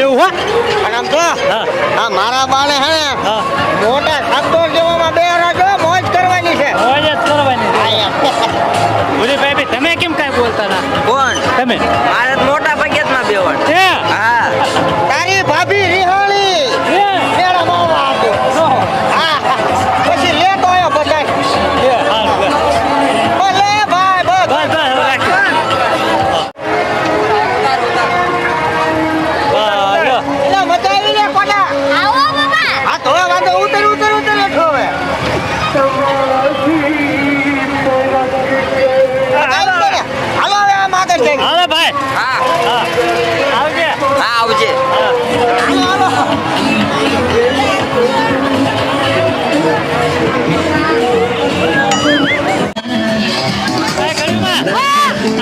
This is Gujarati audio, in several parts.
બેવું હો. અને આમ તો હા આ મારા બાને હે ને હા મોટા ખાતો જેવામાં બે રાખો મોજ કરવાની છે. મોજ જ કરવાની છે. આ એમ. ભૂરીભાઈ બી તમે કેમ કાંઈ બોલતા ના? કોણ તમે મારે તો મોટા પગેતમાં બેવડ હે? હા તારી ભાભી રિહાણી હે? મેળા માવા આપી. ઓહો. હા પછી લેતો આવ્યો બધાય. હે, હારું, બસ. ભલે ભાઈ બસ. બસ, બસ, હવે રાખી. વાહ, લ્યો. એટલે મજા આવી ને કોના આવો બાબા. હા તો વાંધો ઉતર હેઠો હવે. હાલો હવે આમ આગળ જઈએ. હાલો ભાઈ. હા હા. આવજે. હા આવજે હા. હાલો ભાઈ, ઘડીમાં.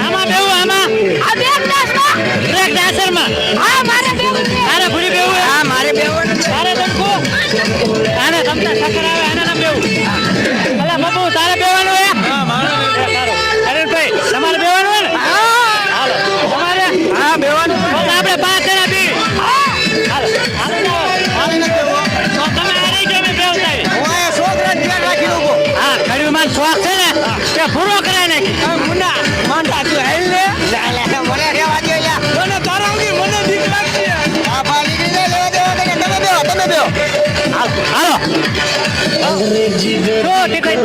આમાં બેવું, આમાં. આ બે ક્લાસમાં. એક દાસરમાં. હા મારે બેવું છે. તારે ભૂરી બેવું હે? હા મારે બેવડ તારે તમકુ? આને તમતા ચક્કર આવે, આને ના બેવું. અલા બાપુ, તારે બેવાનું હે? હા, મારે બેવાનું. અરેનભાઈ, તમારે બેવાનું હે ને? હાલો. તમારે? હા બેવડ તો આપણે 5 જણા બેવી. હાલો. હાલો જાઓ. હાલી નથી બેવો. તો તમે આ રહી જાઓ, અમે બેવતા આવીએ. હું અહીંયા છોકરાને ધ્યાન રાખી ઊભો. હા, ઘડીમાં શોખ છે ને તે પૂરો કરાય નાખી. મુન્ના માંડા તું હેલ ને લે મને રેવા દે લ્યા મને તારાંગી મને બીક લાગતી આ બા નીકળી જાય લેવા દેવા દે તમે બેહો હાલો. તો ટિકિટ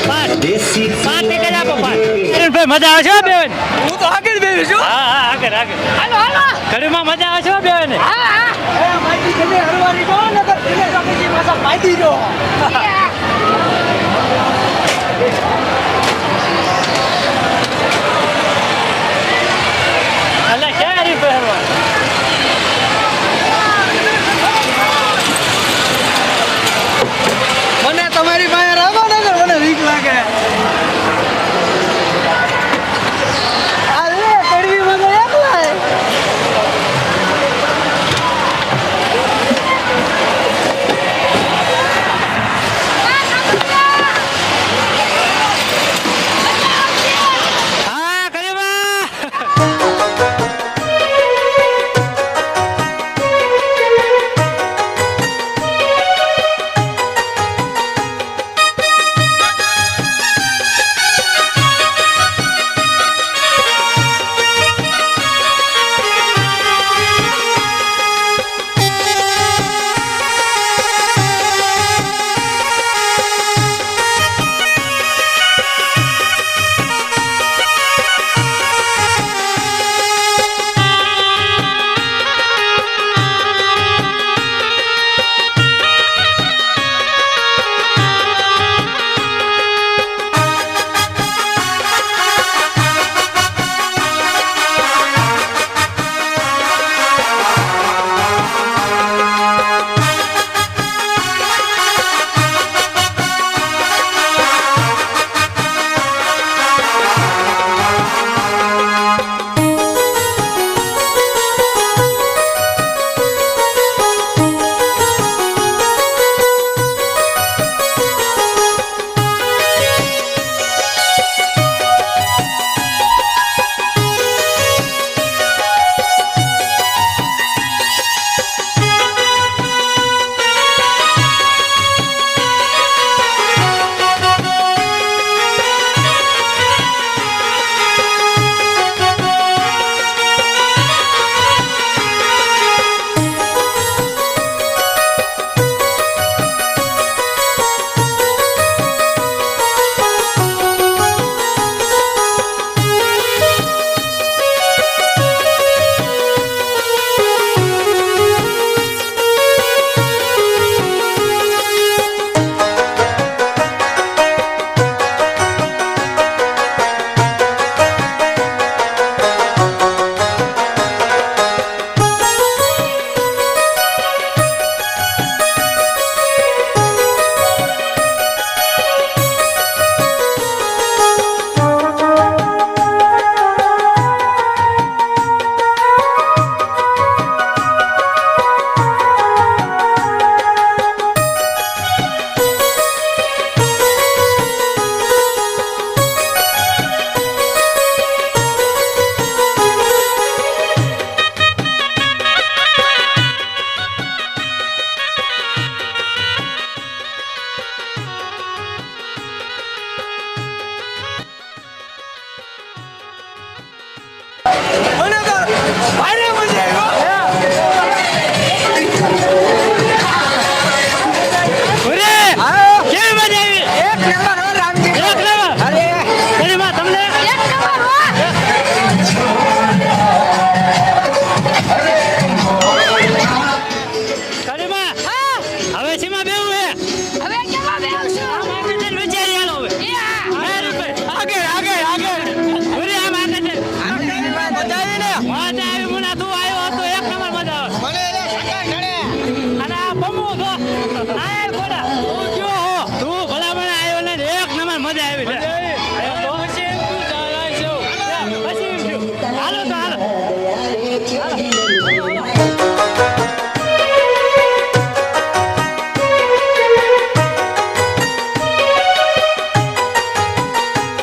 5 ટિકિટ આપો 5. ભાઈ મજા આવે છે હો બેવાની. હું તો આગળ બેહી છું હા હા આગળ આગળ. હાલો હાલો. ઘડીમાં મજા આવે છે હો બેવાની. હા હા. એ માઈતી કને હરવાની જો ને તો દિલે કાપીજી પાછા માઈતી જો અલા ક્યાં હરી પહેરવા? મને તમારી પાસે રાખો ને તો મને બીક લાગે આ લે કડવી મને એકલાય હવે શેમાં બેવું હે હવે કેમાં બેસું આમ આગળ જઈને વિચારી હાલો હવે એ હા આગળ ઉરે આમ આગળ જઈને. મજા આવી ને મજા આવી મુના તું આવ્યો હતો એક નંબર મજા આવે મને એટલે સગા ઢળે અને આ બમો તો આ